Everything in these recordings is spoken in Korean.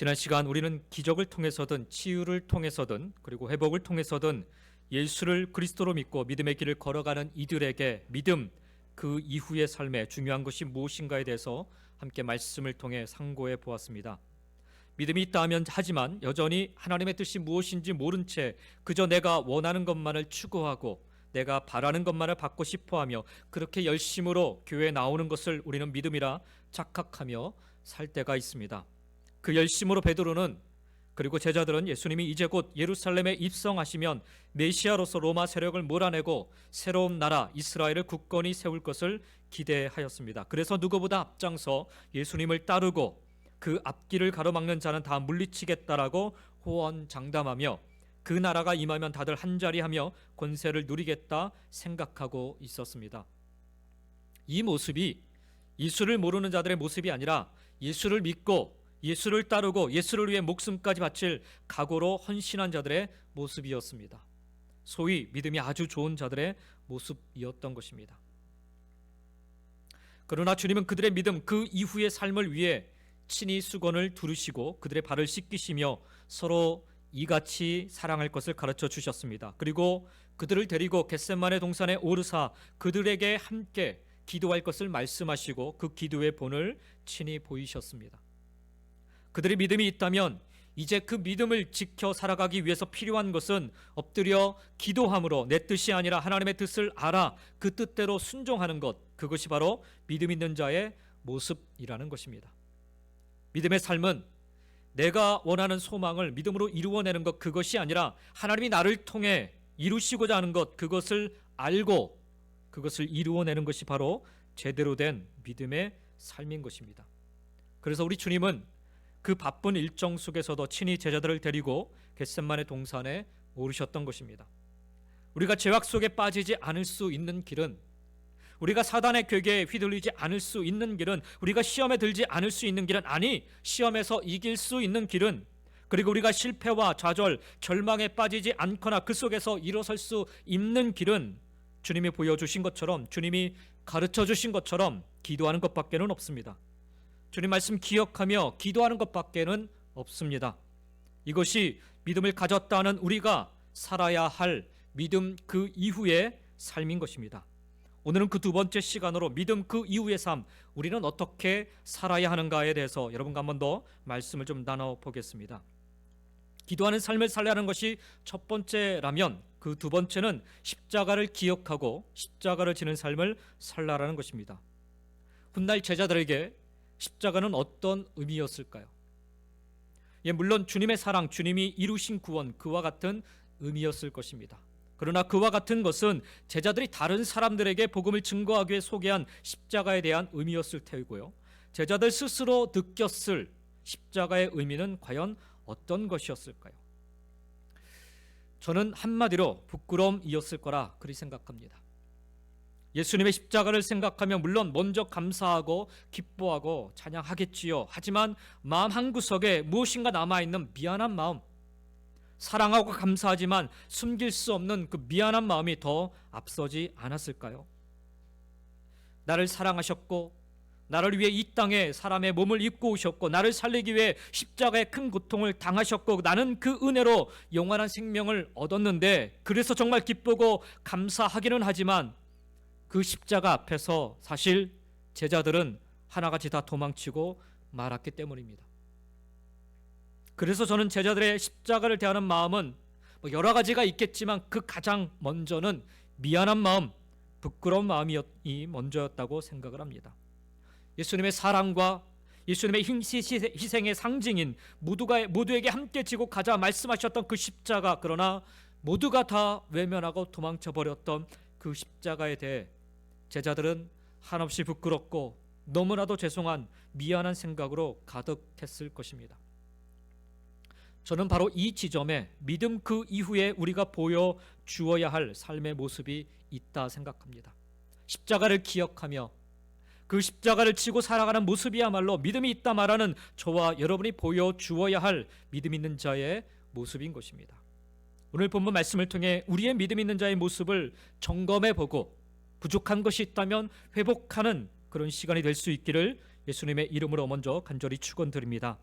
지난 시간 우리는 기적을 통해서든 치유를 통해서든 그리고 회복을 통해서든 예수를 그리스도로 믿고 믿음의 길을 걸어가는 이들에게 믿음 그 이후의 삶에 중요한 것이 무엇인가에 대해서 함께 말씀을 통해 상고해 보았습니다. 믿음이 있다 하면 하지만 여전히 하나님의 뜻이 무엇인지 모른 채 그저 내가 원하는 것만을 추구하고 내가 바라는 것만을 받고 싶어하며 그렇게 열심으로 교회에 나오는 것을 우리는 믿음이라 착각하며 살 때가 있습니다. 그 열심으로 베드로는 그리고 제자들은 예수님이 이제 곧 예루살렘에 입성하시면 메시아로서 로마 세력을 몰아내고 새로운 나라 이스라엘을 굳건히 세울 것을 기대하였습니다. 그래서 누구보다 앞장서 예수님을 따르고 그 앞길을 가로막는 자는 다 물리치겠다라고 호언장담하며 그 나라가 임하면 다들 한자리하며 권세를 누리겠다 생각하고 있었습니다. 이 모습이 예수를 모르는 자들의 모습이 아니라 예수를 믿고 예수를 따르고 예수를 위해 목숨까지 바칠 각오로 헌신한 자들의 모습이었습니다. 소위 믿음이 아주 좋은 자들의 모습이었던 것입니다. 그러나 주님은 그들의 믿음 그 이후의 삶을 위해 친히 수건을 두르시고 그들의 발을 씻기시며 서로 이같이 사랑할 것을 가르쳐 주셨습니다. 그리고 그들을 데리고 겟세마네 동산에 오르사 그들에게 함께 기도할 것을 말씀하시고 그 기도의 본을 친히 보이셨습니다. 그들의 믿음이 있다면 이제 그 믿음을 지켜 살아가기 위해서 필요한 것은 엎드려 기도함으로 내 뜻이 아니라 하나님의 뜻을 알아 그 뜻대로 순종하는 것, 그것이 바로 믿음 있는 자의 모습이라는 것입니다. 믿음의 삶은 내가 원하는 소망을 믿음으로 이루어내는 것, 그것이 아니라 하나님이 나를 통해 이루시고자 하는 것, 그것을 알고 그것을 이루어내는 것이 바로 제대로 된 믿음의 삶인 것입니다. 그래서 우리 주님은 그 바쁜 일정 속에서도 친히 제자들을 데리고 겟세마네 동산에 오르셨던 것입니다. 우리가 죄악 속에 빠지지 않을 수 있는 길은, 우리가 사단의 괴계에 휘둘리지 않을 수 있는 길은, 우리가 시험에 들지 않을 수 있는 길은, 아니 시험에서 이길 수 있는 길은, 그리고 우리가 실패와 좌절, 절망에 빠지지 않거나 그 속에서 일어설 수 있는 길은 주님이 보여주신 것처럼, 주님이 가르쳐 주신 것처럼 기도하는 것밖에는 없습니다. 주님 말씀 기억하며 기도하는 것밖에는 없습니다. 이것이 믿음을 가졌다는 우리가 살아야 할 믿음 그 이후의 삶인 것입니다. 오늘은 그 두 번째 시간으로 믿음 그 이후의 삶, 우리는 어떻게 살아야 하는가에 대해서 여러분과 한 번 더 말씀을 좀 나눠보겠습니다. 기도하는 삶을 살려는 것이 첫 번째라면 그 두 번째는 십자가를 기억하고 십자가를 지는 삶을 살라라는 것입니다. 훗날 제자들에게 십자가는 어떤 의미였을까요? 물론 주님의 사랑, 주님이 이루신 구원, 그와 같은 의미였을 것입니다. 그러나 그와 같은 것은 제자들이 다른 사람들에게 복음을 증거하기 위해 소개한 십자가에 대한 의미였을 테고요. 제자들 스스로 느꼈을 십자가의 의미는 과연 어떤 것이었을까요? 저는 한마디로 부끄러움이었을 거라 그리 생각합니다. 예수님의 십자가를 생각하면 물론 먼저 감사하고 기뻐하고 찬양하겠지요. 하지만 마음 한구석에 무엇인가 남아있는 미안한 마음, 사랑하고 감사하지만 숨길 수 없는 그 미안한 마음이 더 앞서지 않았을까요? 나를 사랑하셨고 나를 위해 이 땅에 사람의 몸을 입고 오셨고 나를 살리기 위해 십자가의 큰 고통을 당하셨고 나는 그 은혜로 영원한 생명을 얻었는데, 그래서 정말 기쁘고 감사하기는 하지만 그 십자가 앞에서 사실 제자들은 하나같이 다 도망치고 말았기 때문입니다. 그래서 저는 제자들의 십자가를 대하는 마음은 여러 가지가 있겠지만 그 가장 먼저는 미안한 마음, 부끄러운 마음이 먼저였다고 생각을 합니다. 예수님의 사랑과 예수님의 희생의 상징인 모두에게 함께 지고 가자 말씀하셨던 그 십자가, 그러나 모두가 다 외면하고 도망쳐 버렸던 그 십자가에 대해 제자들은 한없이 부끄럽고 너무나도 죄송한 미안한 생각으로 가득했을 것입니다. 저는 바로 이 지점에 믿음 그 이후에 우리가 보여주어야 할 삶의 모습이 있다 생각합니다. 십자가를 기억하며 그 십자가를 지고 살아가는 모습이야말로 믿음이 있다 말하는 저와 여러분이 보여주어야 할 믿음 있는 자의 모습인 것입니다. 오늘 본문 말씀을 통해 우리의 믿음 있는 자의 모습을 점검해보고 부족한 것이 있다면 회복하는 그런 시간이 될 수 있기를 예수님의 이름으로 먼저 간절히 축원드립니다.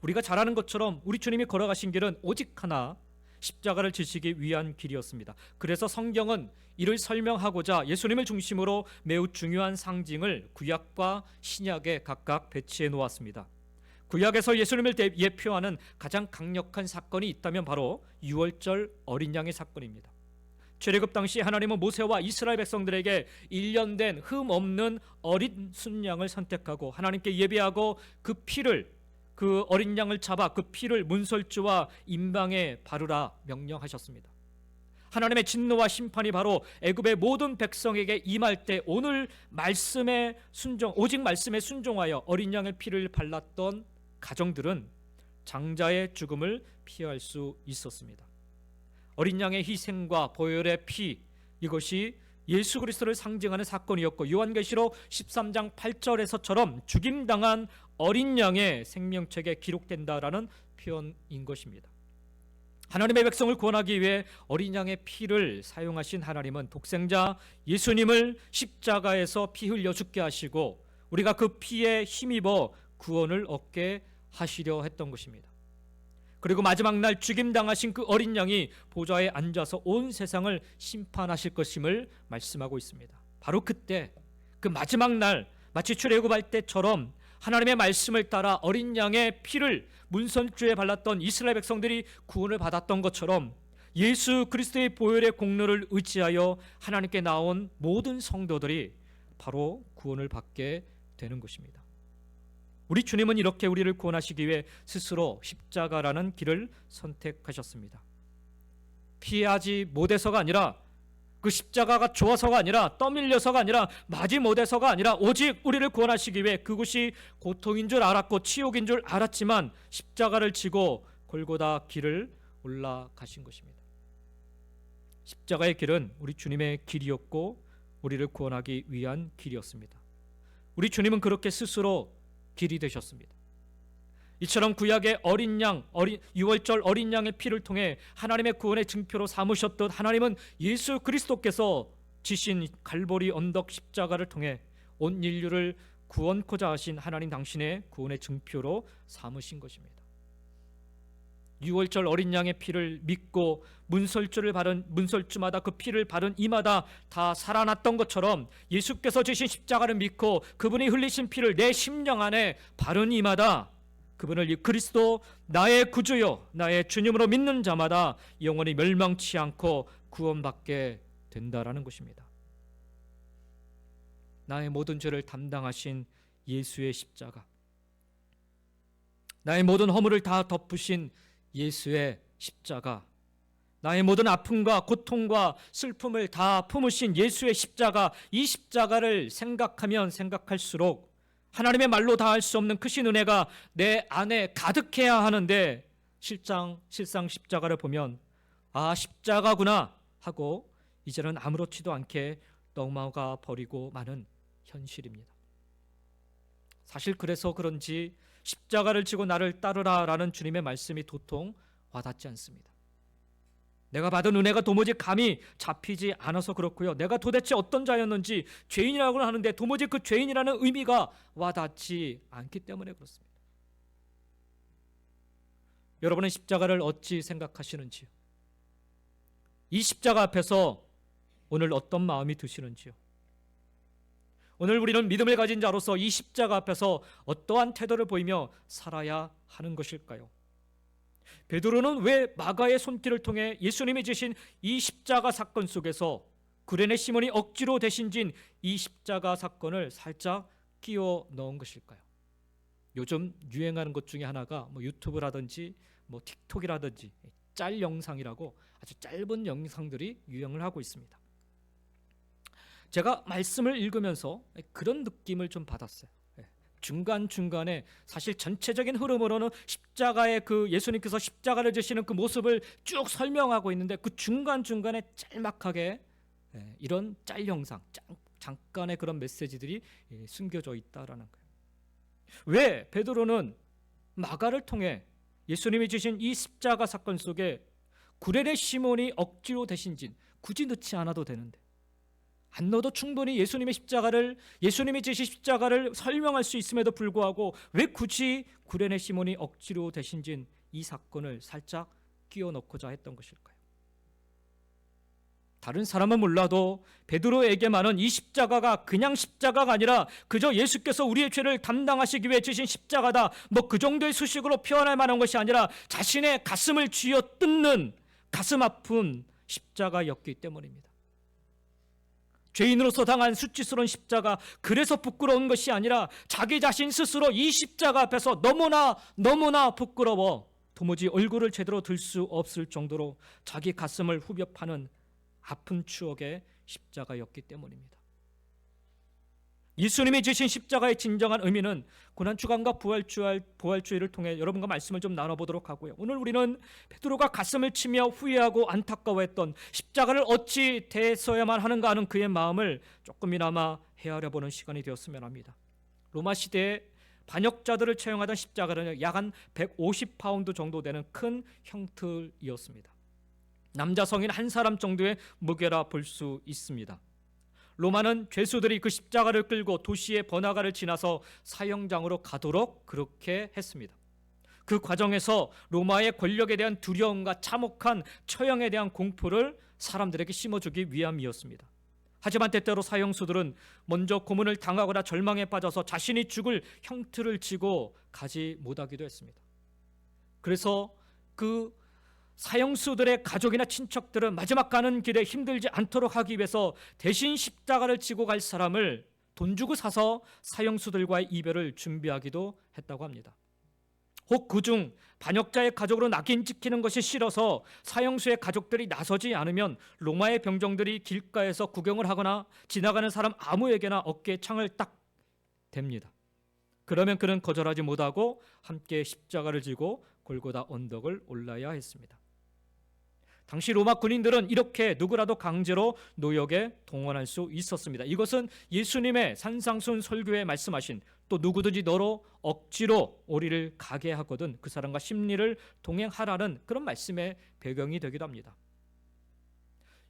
우리가 잘 아는 것처럼 우리 주님이 걸어가신 길은 오직 하나, 십자가를 지시기 위한 길이었습니다. 그래서 성경은 이를 설명하고자 예수님을 중심으로 매우 중요한 상징을 구약과 신약에 각각 배치해 놓았습니다. 구약에서 예수님을 예표하는 가장 강력한 사건이 있다면 바로 유월절 어린 양의 사건입니다. 출애굽 당시 하나님은 모세와 이스라엘 백성들에게 1년 된 흠 없는 어린 순양을 선택하고 하나님께 예배하고 그 어린 양을 잡아 그 피를 문설주와 임방에 바르라 명령하셨습니다. 하나님의 진노와 심판이 바로 애굽의 모든 백성에게 임할 때 오직 말씀에 순종하여 어린 양의 피를 발랐던 가정들은 장자의 죽음을 피할 수 있었습니다. 어린 양의 희생과 보혈의 피, 이것이 예수 그리스도를 상징하는 사건이었고, 요한계시록 13장 8절에서처럼 죽임당한 어린 양의 생명책에 기록된다라는 표현인 것입니다. 하나님의 백성을 구원하기 위해 어린 양의 피를 사용하신 하나님은 독생자 예수님을 십자가에서 피 흘려 죽게 하시고 우리가 그 피에 힘입어 구원을 얻게 하시려 했던 것입니다. 그리고 마지막 날 죽임당하신 그 어린 양이 보좌에 앉아서 온 세상을 심판하실 것임을 말씀하고 있습니다. 바로 그때, 그 마지막 날, 마치 출애굽할 때처럼 하나님의 말씀을 따라 어린 양의 피를 문선주에 발랐던 이스라엘 백성들이 구원을 받았던 것처럼 예수 그리스도의 보혈의 공로를 의지하여 하나님께 나온 모든 성도들이 바로 구원을 받게 되는 것입니다. 우리 주님은 이렇게 우리를 구원하시기 위해 스스로 십자가라는 길을 선택하셨습니다. 피하지 못해서가 아니라, 그 십자가가 좋아서가 아니라, 떠밀려서가 아니라, 맞이 못해서가 아니라 오직 우리를 구원하시기 위해 그것이 고통인 줄 알았고 치욕인 줄 알았지만 십자가를 지고 골고다 길을 올라가신 것입니다. 십자가의 길은 우리 주님의 길이었고 우리를 구원하기 위한 길이었습니다. 우리 주님은 그렇게 스스로 길이 되셨습니다. 이처럼 구약의 유월절 어린 양의 피를 통해 하나님의 구원의 증표로 삼으셨듯 하나님은 예수 그리스도께서 지신 갈보리 언덕 십자가를 통해 온 인류를 구원코자 하신 하나님 당신의 구원의 증표로 삼으신 것입니다. 유월절 어린 양의 피를 믿고 문설주마다 그 피를 바른 이마다 다 살아났던 것처럼 예수께서 지신 십자가를 믿고 그분이 흘리신 피를 내 심령 안에 바른 이마다 그분을 그리스도 나의 구주요 나의 주님으로 믿는 자마다 영원히 멸망치 않고 구원받게 된다라는 것입니다. 나의 모든 죄를 담당하신 예수의 십자가, 나의 모든 허물을 다 덮으신 예수의 십자가, 나의 모든 아픔과 고통과 슬픔을 다 품으신 예수의 십자가, 이 십자가를 생각하면 생각할수록 하나님의 말로 다 할 수 없는 크신 은혜가 내 안에 가득해야 하는데 실상 십자가를 보면 아, 십자가구나 하고 이제는 아무렇지도 않게 넘어가 버리고 마는 현실입니다. 사실 그래서 그런지 십자가를 지고 나를 따르라 라는 주님의 말씀이 도통 와닿지 않습니다. 내가 받은 은혜가 도무지 감이 잡히지 않아서 그렇고요. 내가 도대체 어떤 자였는지, 죄인이라고는 하는데 도무지 그 죄인이라는 의미가 와닿지 않기 때문에 그렇습니다. 여러분은 십자가를 어찌 생각하시는지요? 이 십자가 앞에서 오늘 어떤 마음이 드시는지요? 오늘 우리는 믿음을 가진 자로서 이 십자가 앞에서 어떠한 태도를 보이며 살아야 하는 것일까요? 베드로는 왜 마가의 손길을 통해 예수님이 지신 이 십자가 사건 속에서 구레네 시몬이 억지로 대신진 이 십자가 사건을 살짝 끼워 넣은 것일까요? 요즘 유행하는 것 중에 하나가 유튜브라든지 틱톡이라든지 짤 영상이라고 아주 짧은 영상들이 유행을 하고 있습니다. 제가 말씀을 읽으면서 그런 느낌을 좀 받았어요. 중간중간에 사실 전체적인 흐름으로는 십자가의 그 예수님께서 십자가를 지시는 그 모습을 쭉 설명하고 있는데 그 중간중간에 짤막하게 이런 짤 영상, 잠깐의 그런 메시지들이 숨겨져 있다라는 거예요. 왜 베드로는 마가를 통해 예수님이 지신 이 십자가 사건 속에 구레네 시몬이 억지로 대신진, 굳이 넣지 않아도 되는데 안 넣어도 충분히 예수님이 지신 십자가를 설명할 수 있음에도 불구하고 왜 굳이 구레네 시몬이 억지로 대신진 이 사건을 살짝 끼워 넣고자 했던 것일까요? 다른 사람은 몰라도 베드로에게만은 이 십자가가 그냥 십자가가 아니라 그저 예수께서 우리의 죄를 담당하시기 위해 지신 십자가다, 뭐 그 정도의 수식으로 표현할 만한 것이 아니라 자신의 가슴을 쥐어 뜯는 가슴 아픈 십자가였기 때문입니다. 죄인으로서 당한 수치스러운 십자가, 그래서 부끄러운 것이 아니라 자기 자신 스스로 이 십자가 앞에서 너무나 부끄러워 도무지 얼굴을 제대로 들 수 없을 정도로 자기 가슴을 후벼 파는 아픈 추억의 십자가였기 때문입니다. 예수님이 지신 십자가의 진정한 의미는 고난주간과 부활주의를 통해 여러분과 말씀을 좀 나눠보도록 하고요. 오늘 우리는 베드로가 가슴을 치며 후회하고 안타까워했던 십자가를 어찌 대해서야만 하는가 하는 그의 마음을 조금이나마 헤아려보는 시간이 되었으면 합니다. 로마 시대에 반역자들을 처형하던 십자가는 약 한 150파운드 정도 되는 큰 형틀이었습니다. 남자 성인 한 사람 정도의 무게라 볼 수 있습니다. 로마는 죄수들이 그 십자가를 끌고 도시의 번화가를 지나서 사형장으로 가도록 그렇게 했습니다. 그 과정에서 로마의 권력에 대한 두려움과 참혹한 처형에 대한 공포를 사람들에게 심어주기 위함이었습니다. 하지만 때때로 사형수들은 먼저 고문을 당하거나 절망에 빠져서 자신이 죽을 형틀을 지고 가지 못하기도 했습니다. 그래서 그 사형수들의 가족이나 친척들은 마지막 가는 길에 힘들지 않도록 하기 위해서 대신 십자가를 지고 갈 사람을 돈 주고 사서 사형수들과의 이별을 준비하기도 했다고 합니다. 혹 그중 반역자의 가족으로 낙인 찍히는 것이 싫어서 사형수의 가족들이 나서지 않으면 로마의 병정들이 길가에서 구경을 하거나 지나가는 사람 아무에게나 어깨에 창을 딱 댑니다. 그러면 그는 거절하지 못하고 함께 십자가를 지고 골고다 언덕을 올라야 했습니다. 당시 로마 군인들은 이렇게 누구라도 강제로 노역에 동원할 수 있었습니다. 이것은 예수님의 산상순 설교에 말씀하신 또 누구든지 너로 억지로 오리를 가게 하거든 그 사람과 심리를 동행하라는 그런 말씀의 배경이 되기도 합니다.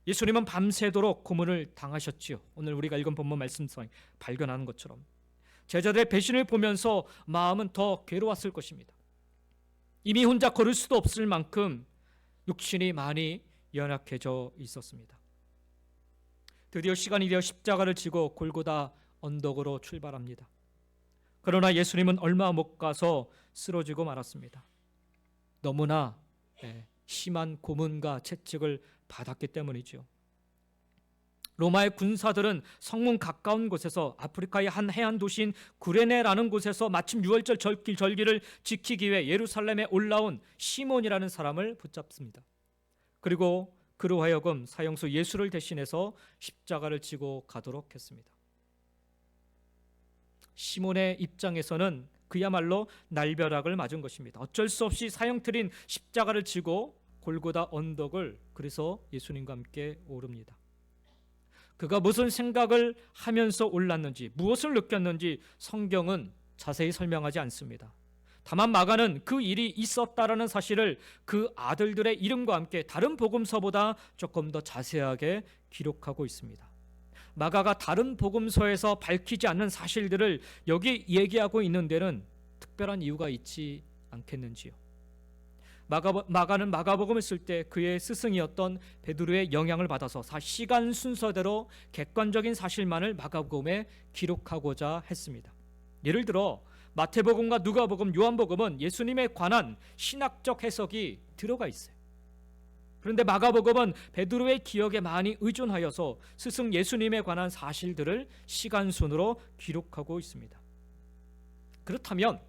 예수님은 밤새도록 고문을 당하셨지요. 오늘 우리가 읽은 본문 말씀상 발견하는 것처럼 제자들의 배신을 보면서 마음은 더 괴로웠을 것입니다. 이미 혼자 걸을 수도 없을 만큼 육신이 많이 연약해져 있었습니다. 드디어 시간이 되어 십자가를 지고 골고다 언덕으로 출발합니다. 그러나 예수님은 얼마 못 가서 쓰러지고 말았습니다. 너무나 심한 고문과 채찍을 받았기 때문이죠. 로마의 군사들은 성문 가까운 곳에서 아프리카의 한 해안 도시인 구레네라는 곳에서 마침 유월절 절기를 지키기 위해 예루살렘에 올라온 시몬이라는 사람을 붙잡습니다. 그리고 그로 하여금 사형수 예수를 대신해서 십자가를 지고 가도록 했습니다. 시몬의 입장에서는 그야말로 날벼락을 맞은 것입니다. 어쩔 수 없이 사형틀인 십자가를 지고 골고다 언덕을 그래서 예수님과 함께 오릅니다. 그가 무슨 생각을 하면서 올랐는지 무엇을 느꼈는지 성경은 자세히 설명하지 않습니다. 다만 마가는 그 일이 있었다라는 사실을 그 아들들의 이름과 함께 다른 복음서보다 조금 더 자세하게 기록하고 있습니다. 마가가 다른 복음서에서 밝히지 않는 사실들을 여기 얘기하고 있는 데는 특별한 이유가 있지 않겠는지요. 마가는 마가복음을 쓸 때 그의 스승이었던 베드로의 영향을 받아서 시간 순서대로 객관적인 사실만을 마가복음에 기록하고자 했습니다. 예를 들어 마태복음과 누가복음, 요한복음은 예수님에 관한 신학적 해석이 들어가 있어요. 그런데 마가복음은 베드로의 기억에 많이 의존하여서 스승 예수님에 관한 사실들을 시간순으로 기록하고 있습니다. 그렇다면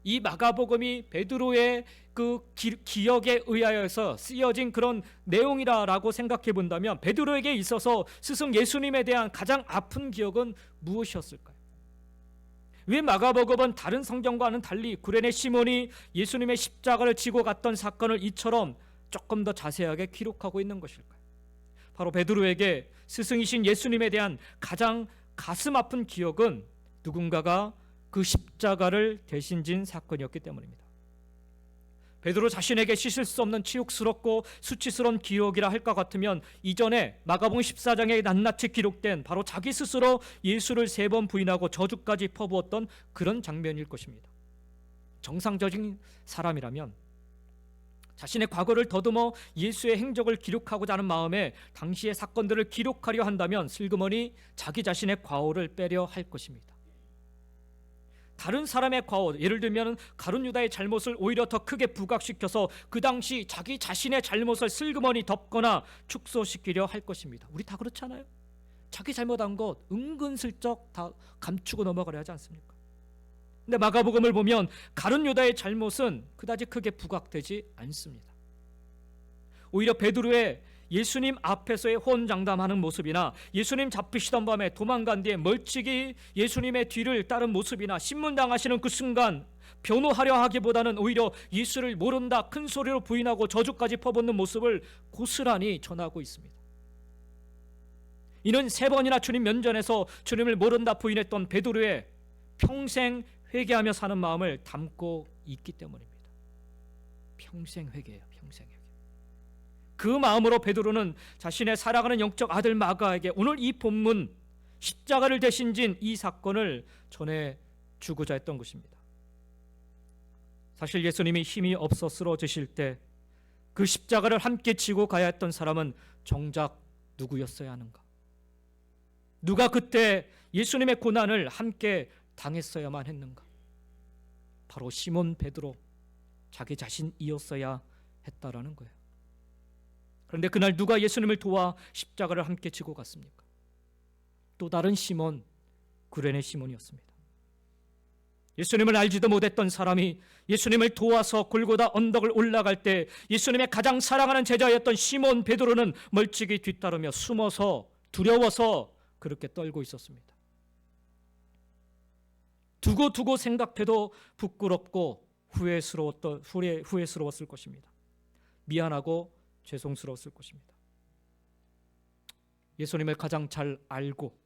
이 마가복음이 베드로의 그 기억에 의하여서 쓰여진 그런 내용이라고 생각해 본다면 베드로에게 있어서 스승 예수님에 대한 가장 아픈 기억은 무엇이었을까요? 왜 마가복음은 다른 성경과는 달리 구레네 시몬이 예수님의 십자가를 지고 갔던 사건을 이처럼 조금 더 자세하게 기록하고 있는 것일까요? 바로 베드로에게 스승이신 예수님에 대한 가장 가슴 아픈 기억은 누군가가 그 십자가를 대신 진 사건이었기 때문입니다. 베드로 자신에게 씻을 수 없는 치욕스럽고 수치스러운 기록이라 할 것 같으면 이전에 마가복음 14장에 낱낱이 기록된 바로 자기 스스로 예수를 3번 부인하고 저주까지 퍼부었던 그런 장면일 것입니다. 정상적인 사람이라면 자신의 과거를 더듬어 예수의 행적을 기록하고자 하는 마음에 당시의 사건들을 기록하려 한다면 슬그머니 자기 자신의 과오를 빼려 할 것입니다. 다른 사람의 과오, 예를 들면 가룟 유다의 잘못을 오히려 더 크게 부각시켜서 그 당시 자기 자신의 잘못을 슬그머니 덮거나 축소시키려 할 것입니다. 우리 다 그렇잖아요. 자기 잘못한 것 은근슬쩍 다 감추고 넘어가려 하지 않습니까? 근데 마가복음을 보면 가룟 유다의 잘못은 그다지 크게 부각되지 않습니다. 오히려 베드로의 예수님 앞에서의 호언장담하는 모습이나 예수님 잡히시던 밤에 도망간 뒤에 멀찍이 예수님의 뒤를 따른 모습이나 신문당하시는 그 순간 변호하려 하기보다는 오히려 예수를 모른다 큰 소리로 부인하고 저주까지 퍼붓는 모습을 고스란히 전하고 있습니다. 이는 3번이나 주님 면전에서 주님을 모른다 부인했던 베드로의 평생 회개하며 사는 마음을 담고 있기 때문입니다. 평생 회개예요. 평생 회개. 그 마음으로 베드로는 자신의 살아가는 영적 아들 마가에게 오늘 이 본문 십자가를 대신 진 이 사건을 전해주고자 했던 것입니다. 사실 예수님이 힘이 없어 쓰러지실 때 그 십자가를 함께 지고 가야 했던 사람은 정작 누구였어야 하는가? 누가 그때 예수님의 고난을 함께 당했어야만 했는가? 바로 시몬 베드로 자기 자신이었어야 했다라는 거예요. 그런데 그날 누가 예수님을 도와 십자가를 함께 지고 갔습니까? 또 다른 시몬, 구레네 시몬이었습니다. 예수님을 알지도 못했던 사람이 예수님을 도와서 골고다 언덕을 올라갈 때 예수님의 가장 사랑하는 제자였던 시몬 베드로는 멀찍이 뒤따르며 숨어서 두려워서 그렇게 떨고 있었습니다. 두고 생각해도 부끄럽고 후회스러웠을 것입니다. 미안하고 죄송스러웠을 것입니다. 예수님을 가장 잘 알고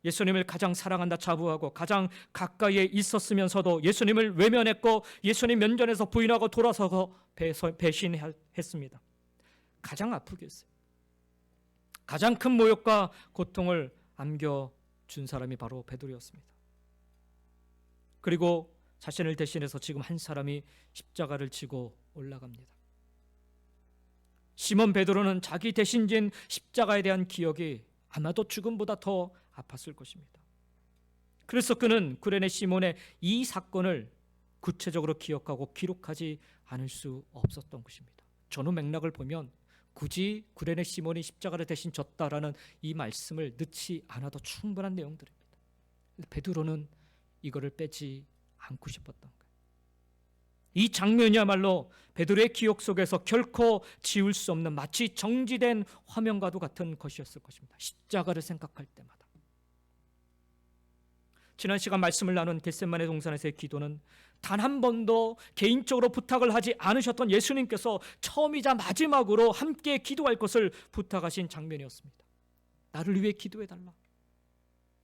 예수님을 가장 사랑한다 자부하고 가장 가까이에 있었으면서도 예수님을 외면했고 예수님 면전에서 부인하고 돌아서서 배신했습니다. 가장 아프게 했어요. 가장 큰 모욕과 고통을 안겨준 사람이 바로 베드로였습니다. 그리고 자신을 대신해서 지금 한 사람이 십자가를 지고 올라갑니다. 시몬 베드로는 자기 대신 진 십자가에 대한 기억이 아마도 죽음보다 더 아팠을 것입니다. 그래서 그는 구레네 시몬의 이 사건을 구체적으로 기억하고 기록하지 않을 수 없었던 것입니다. 전후 맥락을 보면 굳이 구레네 시몬이 십자가를 대신 졌다라는 이 말씀을 넣지 않아도 충분한 내용들입니다. 베드로는 이거를 빼지 않고 싶었던 거예요. 이 장면이야말로 베드로의 기억 속에서 결코 지울 수 없는 마치 정지된 화면과도 같은 것이었을 것입니다. 십자가를 생각할 때마다. 지난 시간 말씀을 나눈 겟세마네 동산에서의 기도는 단 한 번도 개인적으로 부탁을 하지 않으셨던 예수님께서 처음이자 마지막으로 함께 기도할 것을 부탁하신 장면이었습니다. 나를 위해 기도해달라.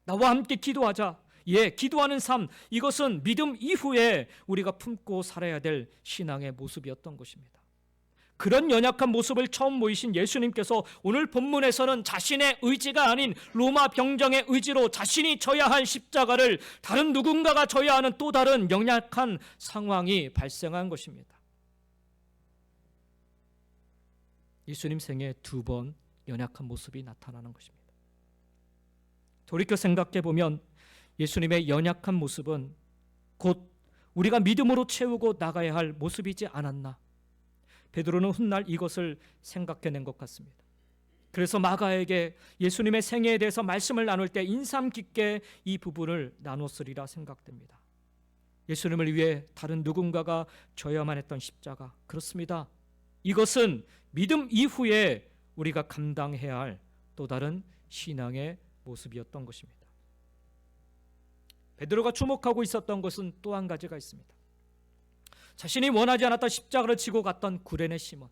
나와 함께 기도하자. 기도하는 삶, 이것은 믿음 이후에 우리가 품고 살아야 될 신앙의 모습이었던 것입니다. 그런 연약한 모습을 처음 보이신 예수님께서 오늘 본문에서는 자신의 의지가 아닌 로마 병정의 의지로 자신이 져야 할 십자가를 다른 누군가가 져야 하는 또 다른 연약한 상황이 발생한 것입니다. 예수님 생에 2번 연약한 모습이 나타나는 것입니다. 돌이켜 생각해 보면 예수님의 연약한 모습은 곧 우리가 믿음으로 채우고 나가야 할 모습이지 않았나. 베드로는 훗날 이것을 생각해낸 것 같습니다. 그래서 마가에게 예수님의 생애에 대해서 말씀을 나눌 때 인상 깊게 이 부분을 나눴으리라 생각됩니다. 예수님을 위해 다른 누군가가 져야만 했던 십자가, 그렇습니다. 이것은 믿음 이후에 우리가 감당해야 할 또 다른 신앙의 모습이었던 것입니다. 베드로가 주목하고 있었던 것은 또 한 가지가 있습니다. 자신이 원하지 않았던 십자가를 지고 갔던 구레네 시몬.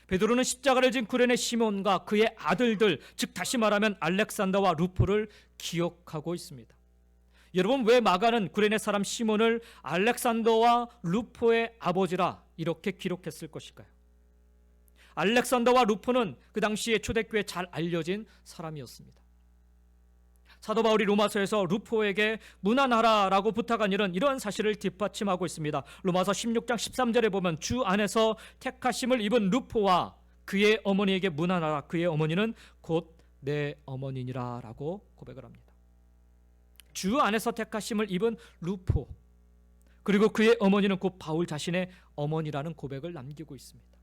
베드로는 십자가를 진 구레네 시몬과 그의 아들들, 즉 다시 말하면 알렉산더와 루포를 기억하고 있습니다. 여러분, 왜 마가는 구레네 사람 시몬을 알렉산더와 루포의 아버지라 이렇게 기록했을 것일까요? 알렉산더와 루포는 그 당시에 초대교회에 잘 알려진 사람이었습니다. 사도 바울이 로마서에서 루포에게 문안하라라고 부탁한 일은 이러한 사실을 뒷받침하고 있습니다. 로마서 16장 13절에 보면 주 안에서 택하심을 입은 루포와 그의 어머니에게 문안하라. 그의 어머니는 곧 내 어머니니라 라고 고백을 합니다. 주 안에서 택하심을 입은 루포, 그리고 그의 어머니는 곧 바울 자신의 어머니라는 고백을 남기고 있습니다.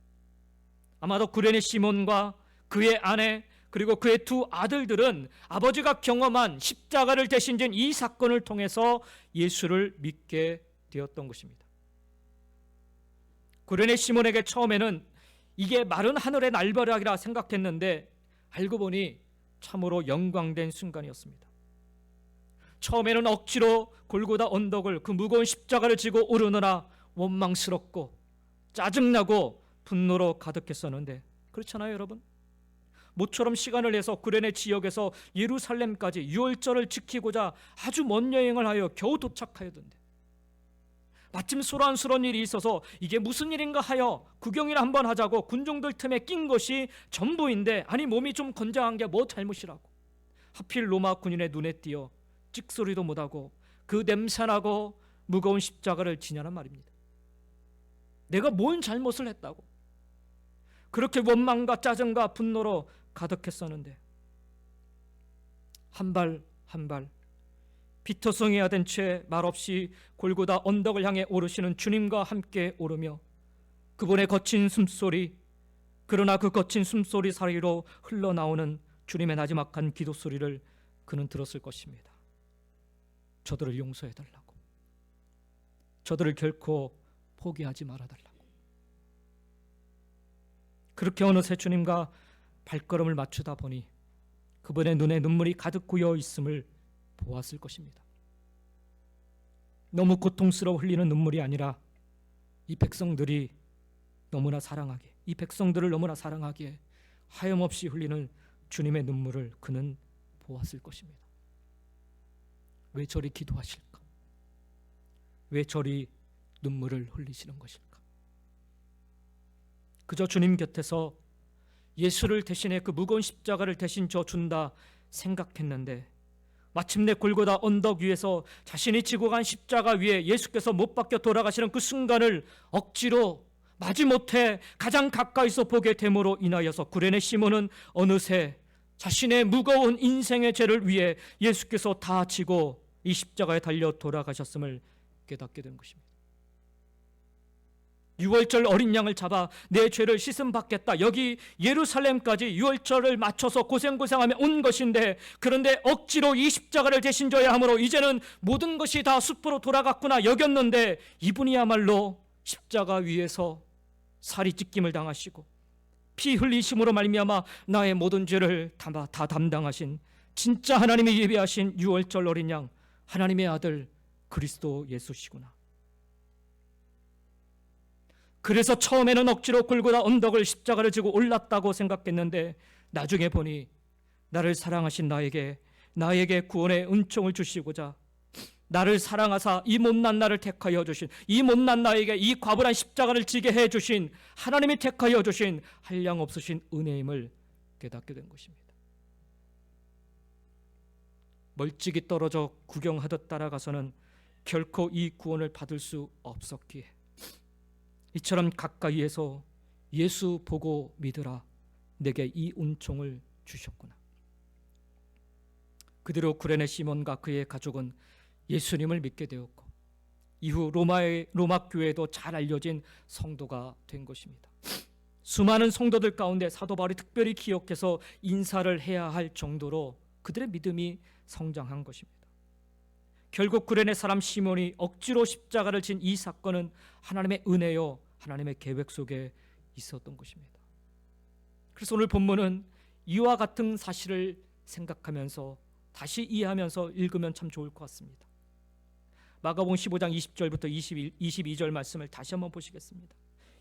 아마도 구레네 시몬과 그의 아내 그리고 그의 두 아들들은 아버지가 경험한 십자가를 대신 진 이 사건을 통해서 예수를 믿게 되었던 것입니다. 구레네 시몬에게 처음에는 이게 마른 하늘의 날벼락이라 생각했는데 알고 보니 참으로 영광된 순간이었습니다. 처음에는 억지로 골고다 언덕을 그 무거운 십자가를 지고 오르느라 원망스럽고 짜증나고 분노로 가득했었는데, 그렇잖아요 여러분? 모처럼 시간을 내서 구레네 지역에서 예루살렘까지 유월절을 지키고자 아주 먼 여행을 하여 겨우 도착하였던데, 마침 소란스러운 일이 있어서 이게 무슨 일인가 하여 구경이나 한번 하자고 군중들 틈에 낀 것이 전부인데, 아니 몸이 좀 건장한 게 뭐 잘못이라고 하필 로마 군인의 눈에 띄어 찍소리도 못하고 그 냄새나고 무거운 십자가를 지냐는 말입니다. 내가 뭔 잘못을 했다고 그렇게 원망과 짜증과 분노로 가득했었는데, 한 발 한 발 피터성이야 된 채 말없이 골고다 언덕을 향해 오르시는 주님과 함께 오르며 그분의 거친 숨소리, 그러나 그 거친 숨소리 사이로 흘러나오는 주님의 나지막한 기도 소리를 그는 들었을 것입니다. 저들을 용서해달라고, 저들을 결코 포기하지 말아달라고. 그렇게 어느새 주님과 발걸음을 맞추다 보니 그분의 눈에 눈물이 가득 고여 있음을 보았을 것입니다. 너무 고통스러워 흘리는 눈물이 아니라 이 백성들이 너무나 사랑하게, 이 백성들을 너무나 사랑하기에 하염없이 흘리는 주님의 눈물을 그는 보았을 것입니다. 왜 저리 기도하실까? 왜 저리 눈물을 흘리시는 것일까? 그저 주님 곁에서 예수를 대신해 그 무거운 십자가를 대신 져 준다 생각했는데, 마침내 골고다 언덕 위에서 자신이 지고 간 십자가 위에 예수께서 못 박혀 돌아가시는 그 순간을 억지로 마지못해 가장 가까이서 보게 됨으로 인하여서 구레네 시몬은 어느새 자신의 무거운 인생의 죄를 위해 예수께서 다 지고 이 십자가에 달려 돌아가셨음을 깨닫게 된 것입니다. 유월절 어린 양을 잡아 내 죄를 씻음 받겠다, 여기 예루살렘까지 유월절을 맞춰서 고생고생하며 온 것인데, 그런데 억지로 이 십자가를 대신 져야 하므로 이제는 모든 것이 다 숲으로 돌아갔구나 여겼는데, 이분이야말로 십자가 위에서 살이 찢김을 당하시고 피 흘리심으로 말미암아 나의 모든 죄를 다 담당하신 진짜 하나님이 예비하신 유월절 어린 양, 하나님의 아들 그리스도 예수시구나. 그래서 처음에는 억지로 골고다 언덕을 십자가를 지고 올랐다고 생각했는데, 나중에 보니 나를 사랑하신 나에게 구원의 은총을 주시고자 나를 사랑하사 이 못난 나를 택하여 주신, 이 못난 나에게 이 과분한 십자가를 지게 해주신 하나님이 택하여 주신 한량없으신 은혜임을 깨닫게 된 것입니다. 멀찍이 떨어져 구경하듯 따라가서는 결코 이 구원을 받을 수 없었기에 이처럼 가까이에서 예수 보고 믿으라, 내게 이 은총을 주셨구나. 그대로 구레네 시몬과 그의 가족은 예수님을 믿게 되었고, 이후 로마 교회도 잘 알려진 성도가 된 것입니다. 수많은 성도들 가운데 사도 바울이 특별히 기억해서 인사를 해야 할 정도로 그들의 믿음이 성장한 것입니다. 결국 구레네 사람 시몬이 억지로 십자가를 진 이 사건은 하나님의 은혜요, 하나님의 계획 속에 있었던 것입니다. 그래서 오늘 본문은 이와 같은 사실을 생각하면서 다시 이해하면서 읽으면 참 좋을 것 같습니다. 마가복음 15장 20절부터 22절 말씀을 다시 한번 보시겠습니다.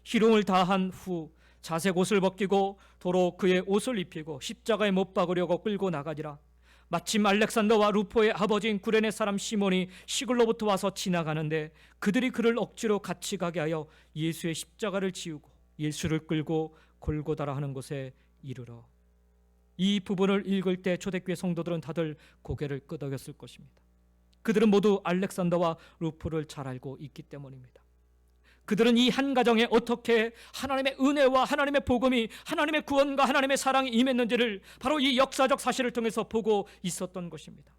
희롱을 다한 후 자색 옷을 벗기고 도로 그의 옷을 입히고 십자가에 못 박으려고 끌고 나가니라. 마침 알렉산더와 루포의 아버지인 구레네 사람 시몬이 시골로부터 와서 지나가는데 그들이 그를 억지로 같이 가게 하여 예수의 십자가를 지우고 예수를 끌고 골고다라 하는 곳에 이르러. 이 부분을 읽을 때 초대교회 성도들은 다들 고개를 끄덕였을 것입니다. 그들은 모두 알렉산더와 루포를 잘 알고 있기 때문입니다. 그들은 이 한 가정에 어떻게 하나님의 은혜와 하나님의 복음이, 하나님의 구원과 하나님의 사랑이 임했는지를 바로 이 역사적 사실을 통해서 보고 있었던 것입니다.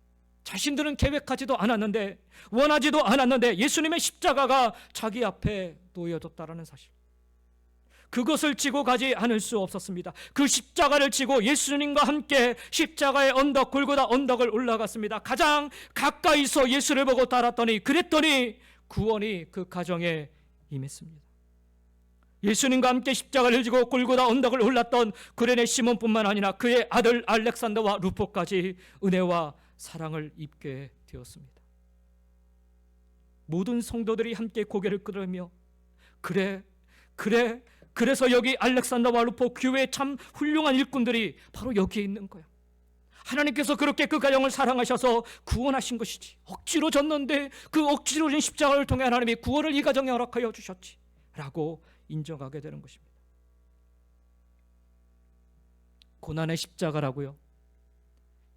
자신들은 계획하지도 않았는데, 원하지도 않았는데 예수님의 십자가가 자기 앞에 놓여졌다라는 사실, 그것을 지고 가지 않을 수 없었습니다. 그 십자가를 지고 예수님과 함께 십자가의 언덕, 골고다 언덕을 올라갔습니다. 가장 가까이서 예수를 보고 따랐더니, 그랬더니 구원이 그 가정에 임했습니다. 예수님과 함께 십자가를 지고 골고다 언덕을 올랐던 구레네 시몬뿐만 아니라 그의 아들 알렉산더와 루포까지 은혜와 사랑을 입게 되었습니다. 모든 성도들이 함께 고개를 끄덕이며 그래서 여기 알렉산더와 루포 교회의 참 훌륭한 일꾼들이 바로 여기에 있는 거야. 하나님께서 그렇게 그 가정을 사랑하셔서 구원하신 것이지, 억지로 졌는데 그 억지로 진 십자가를 통해 하나님이 구원을 이 가정에 허락하여 주셨지 라고 인정하게 되는 것입니다. 고난의 십자가라고요?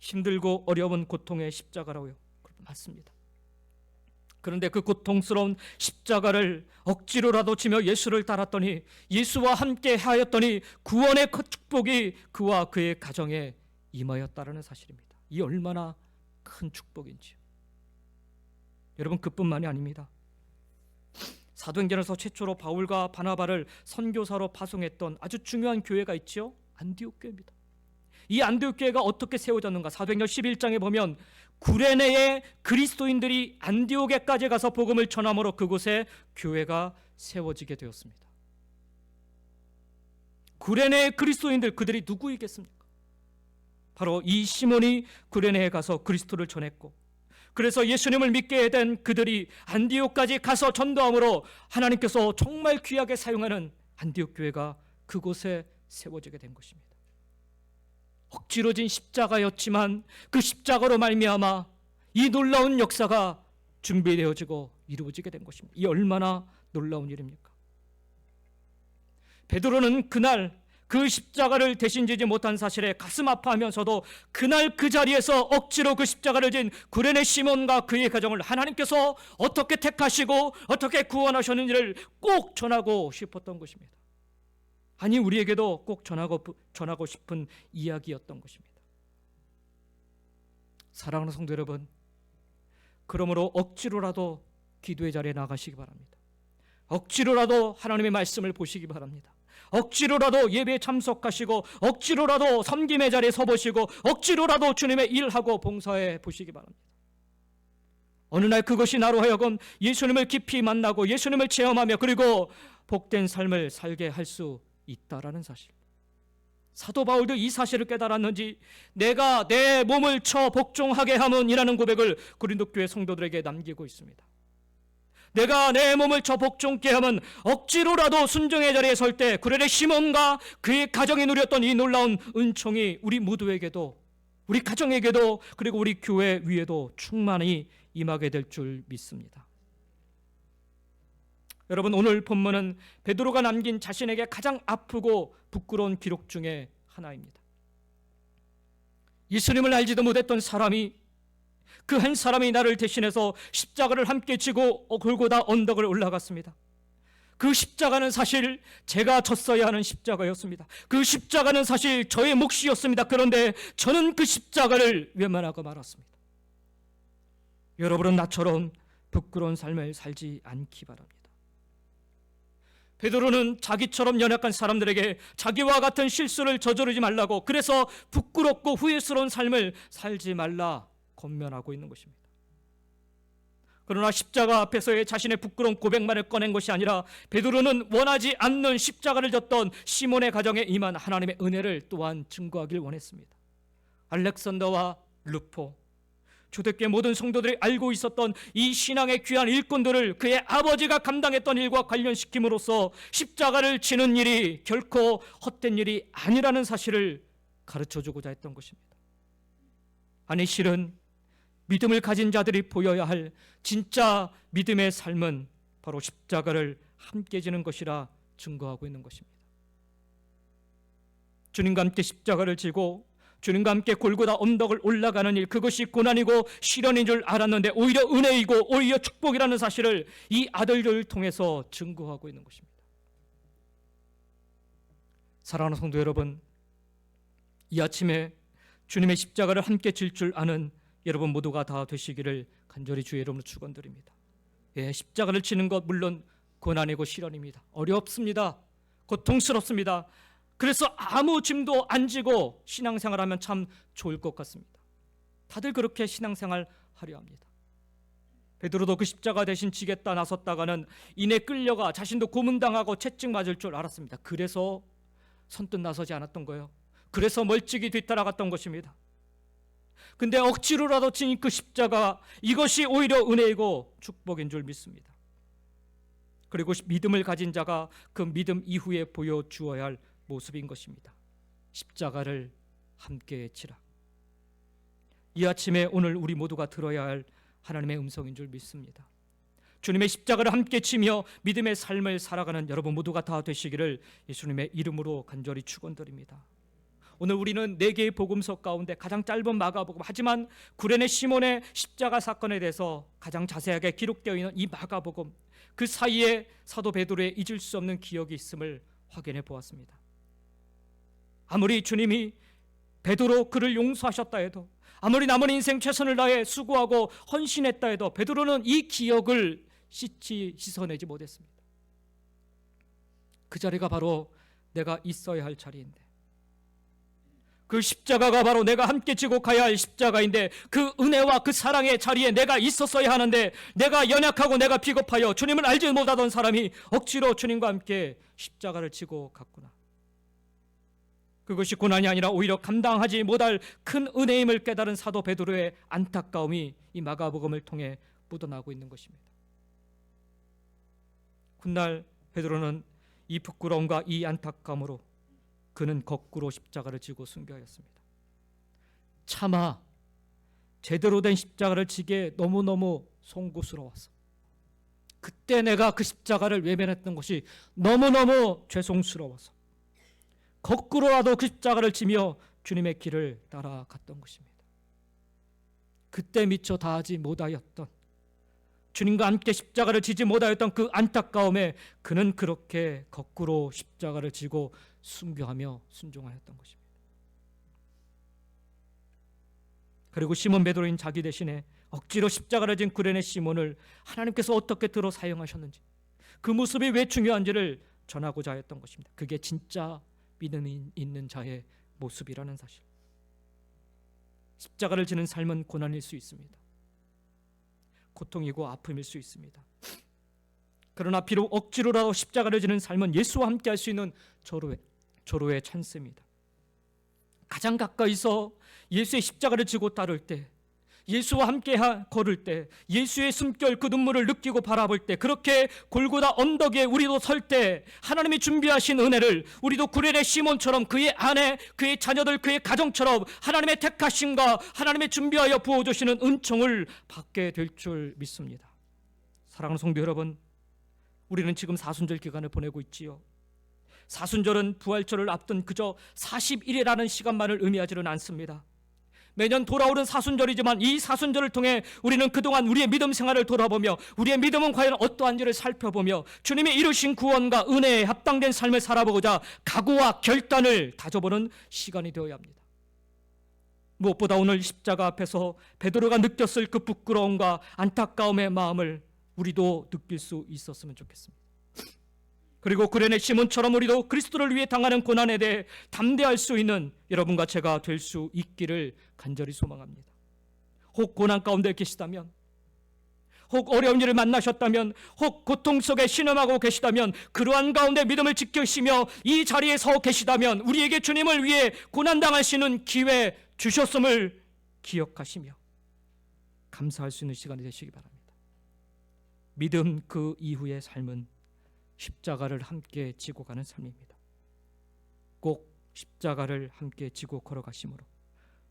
힘들고 어려운 고통의 십자가라고요? 맞습니다. 그런데 그 고통스러운 십자가를 억지로라도 지며 예수를 따랐더니, 예수와 함께 하였더니 구원의 축복이 그와 그의 가정에 임하였다라는 사실입니다. 이 얼마나 큰 축복인지요. 여러분, 그뿐만이 아닙니다. 사도행전에서 최초로 바울과 바나바를 선교사로 파송했던 아주 중요한 교회가 있죠. 안디옥 교회입니다. 이 안디옥 교회가 어떻게 세워졌는가? 사도행전 11장에 보면 구레네의 그리스도인들이 안디옥에까지 가서 복음을 전함으로 그곳에 교회가 세워지게 되었습니다. 구레네의 그리스도인들, 그들이 누구이겠습니까? 바로 이 시몬이 구레네에 가서 그리스도를 전했고, 그래서 예수님을 믿게 된 그들이 안디옥까지 가서 전도함으로 하나님께서 정말 귀하게 사용하는 안디옥 교회가 그곳에 세워지게 된 것입니다. 억지로 진 십자가였지만 그 십자가로 말미암아 이 놀라운 역사가 준비되어지고 이루어지게 된 것입니다. 이 얼마나 놀라운 일입니까? 베드로는 그날 그 십자가를 대신 지지 못한 사실에 가슴 아파하면서도 그날 그 자리에서 억지로 그 십자가를 진 구레네 시몬과 그의 가정을 하나님께서 어떻게 택하시고 어떻게 구원하셨는지를 꼭 전하고 싶었던 것입니다. 아니, 우리에게도 꼭 전하고 싶은 이야기였던 것입니다. 사랑하는 성도 여러분, 그러므로 억지로라도 기도의 자리에 나가시기 바랍니다. 억지로라도 하나님의 말씀을 보시기 바랍니다. 억지로라도 예배에 참석하시고, 억지로라도 섬김의 자리에 서보시고, 억지로라도 주님의 일하고 봉사해 보시기 바랍니다. 어느 날 그것이 나로 하여금 예수님을 깊이 만나고 예수님을 체험하며 그리고 복된 삶을 살게 할 수 있다라는 사실. 사도 바울도 이 사실을 깨달았는지 내가 내 몸을 쳐 복종하게 함은이라는 고백을 고린도 교회 성도들에게 남기고 있습니다. 내가 내 몸을 쳐 복종케 하면 억지로라도 순종의 자리에 설 때 구레네 시몬과 그의 가정이 누렸던 이 놀라운 은총이 우리 모두에게도, 우리 가정에게도, 그리고 우리 교회 위에도 충만히 임하게 될 줄 믿습니다. 여러분, 오늘 본문은 베드로가 남긴 자신에게 가장 아프고 부끄러운 기록 중에 하나입니다. 예수님을 알지도 못했던 사람이, 그 한 사람이 나를 대신해서 십자가를 함께 지고 골고다 언덕을 올라갔습니다. 그 십자가는 사실 제가 졌어야 하는 십자가였습니다. 그 십자가는 사실 저의 몫이었습니다. 그런데 저는 그 십자가를 외면하고 말았습니다. 여러분은 나처럼 부끄러운 삶을 살지 않기 바랍니다. 베드로는 자기처럼 연약한 사람들에게 자기와 같은 실수를 저지르지 말라고, 그래서 부끄럽고 후회스러운 삶을 살지 말라 권면하고 있는 것입니다. 그러나 십자가 앞에서의 자신의 부끄러운 고백만을 꺼낸 것이 아니라 베드로는 원하지 않는 십자가를 졌던 시몬의 가정에 임한 하나님의 은혜를 또한 증거하길 원했습니다. 알렉산더와 루포, 초대교회 모든 성도들이 알고 있었던 이 신앙의 귀한 일꾼들을 그의 아버지가 감당했던 일과 관련시킴으로써 십자가를 지는 일이 결코 헛된 일이 아니라는 사실을 가르쳐주고자 했던 것입니다. 아니 실은 믿음을 가진 자들이 보여야 할 진짜 믿음의 삶은 바로 십자가를 함께 지는 것이라 증거하고 있는 것입니다. 주님과 함께 십자가를 지고 주님과 함께 골고다 언덕을 올라가는 일, 그것이 고난이고 시련인 줄 알았는데 오히려 은혜이고 오히려 축복이라는 사실을 이 아들들을 통해서 증거하고 있는 것입니다. 사랑하는 성도 여러분, 이 아침에 주님의 십자가를 함께 질 줄 아는 여러분 모두가 다 되시기를 간절히 주의 이름으로 축원드립니다. 십자가를 치는 것 물론 고난이고 시련입니다. 어렵습니다. 고통스럽습니다. 그래서 아무 짐도 안 지고 신앙생활하면 참 좋을 것 같습니다. 다들 그렇게 신앙생활 하려 합니다. 베드로도 그 십자가 대신 지겠다 나섰다가는 이내 끌려가 자신도 고문당하고 채찍 맞을 줄 알았습니다. 그래서 선뜻 나서지 않았던 거예요. 그래서 멀찍이 뒤따라갔던 것입니다. 근데 억지로라도 진 그 십자가, 이것이 오히려 은혜이고 축복인 줄 믿습니다. 그리고 믿음을 가진 자가 그 믿음 이후에 보여주어야 할 모습인 것입니다. 십자가를 함께 치라. 이 아침에 오늘 우리 모두가 들어야 할 하나님의 음성인 줄 믿습니다. 주님의 십자가를 함께 치며 믿음의 삶을 살아가는 여러분 모두가 다 되시기를 예수님의 이름으로 간절히 축원드립니다. 오늘 우리는 4개의 복음서 가운데 가장 짧은 마가복음, 하지만 구레네 시몬의 십자가 사건에 대해서 가장 자세하게 기록되어 있는 이 마가복음, 그 사이에 사도 베드로의 잊을 수 없는 기억이 있음을 확인해 보았습니다. 아무리 주님이 베드로 그를 용서하셨다 해도, 아무리 남은 인생 최선을 다해 수고하고 헌신했다 해도 베드로는 이 기억을 씻어내지 못했습니다. 그 자리가 바로 내가 있어야 할 자리인데, 그 십자가가 바로 내가 함께 지고 가야 할 십자가인데, 그 은혜와 그 사랑의 자리에 내가 있었어야 하는데 내가 연약하고 내가 비겁하여 주님을 알지 못하던 사람이 억지로 주님과 함께 십자가를 지고 갔구나. 그것이 고난이 아니라 오히려 감당하지 못할 큰 은혜임을 깨달은 사도 베드로의 안타까움이 이 마가복음을 통해 묻어나고 있는 것입니다. 훗날 베드로는 이 부끄러움과 이 안타까움으로 그는 거꾸로 십자가를 지고 순교하였습니다. 차마 제대로 된 십자가를 지기에 너무너무 송구스러워서, 그때 내가 그 십자가를 외면했던 것이 너무너무 죄송스러워서 거꾸로라도 그 십자가를 지며 주님의 길을 따라갔던 것입니다. 그때 미처 다하지 못하였던, 주님과 함께 십자가를 지지 못하였던 그 안타까움에 그는 그렇게 거꾸로 십자가를 지고 순교하며 순종하였던 것입니다. 그리고 시몬 베드로인 자기 대신에 억지로 십자가를 진 구레네 시몬을 하나님께서 어떻게 들어 사용하셨는지, 그 모습이 왜 중요한지를 전하고자 했던 것입니다. 그게 진짜 믿음이 있는 자의 모습이라는 사실. 십자가를 지는 삶은 고난일 수 있습니다. 고통이고 아픔일 수 있습니다. 그러나 비록 억지로라도 십자가를 지는 삶은 예수와 함께 할 수 있는 조로의 찬스입니다. 가장 가까이서 예수의 십자가를 지고 따를 때, 예수와 함께 걸을 때, 예수의 숨결 그 눈물을 느끼고 바라볼 때, 그렇게 골고다 언덕에 우리도 설 때 하나님이 준비하신 은혜를 우리도 구레네 시몬처럼 그의 아내, 그의 자녀들, 그의 가정처럼 하나님의 택하심과 하나님의 준비하여 부어주시는 은총을 받게 될 줄 믿습니다. 사랑하는 성도 여러분, 우리는 지금 사순절 기간을 보내고 있지요. 사순절은 부활절을 앞둔 그저 40일이라는 시간만을 의미하지는 않습니다. 매년 돌아오는 사순절이지만 이 사순절을 통해 우리는 그동안 우리의 믿음 생활을 돌아보며 우리의 믿음은 과연 어떠한지를 살펴보며 주님이 이루신 구원과 은혜에 합당된 삶을 살아보고자 각오와 결단을 다져보는 시간이 되어야 합니다. 무엇보다 오늘 십자가 앞에서 베드로가 느꼈을 그 부끄러움과 안타까움의 마음을 우리도 느낄 수 있었으면 좋겠습니다. 그리고 구레네 시몬처럼 우리도 그리스도를 위해 당하는 고난에 대해 담대할 수 있는 여러분과 제가 될 수 있기를 간절히 소망합니다. 혹 고난 가운데 계시다면, 혹 어려운 일을 만나셨다면, 혹 고통 속에 신음하고 계시다면, 그러한 가운데 믿음을 지키시며 이 자리에 서 계시다면 우리에게 주님을 위해 고난당하시는 기회 주셨음을 기억하시며 감사할 수 있는 시간이 되시기 바랍니다. 믿음 그 이후의 삶은 십자가를 함께 지고 가는 삶입니다. 꼭 십자가를 함께 지고 걸어가심으로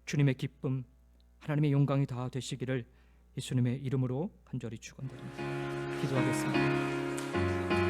주님의 기쁨, 하나님의 영광이 다 되시기를 예수님의 이름으로 간절히 축원드립니다. 기도하겠습니다.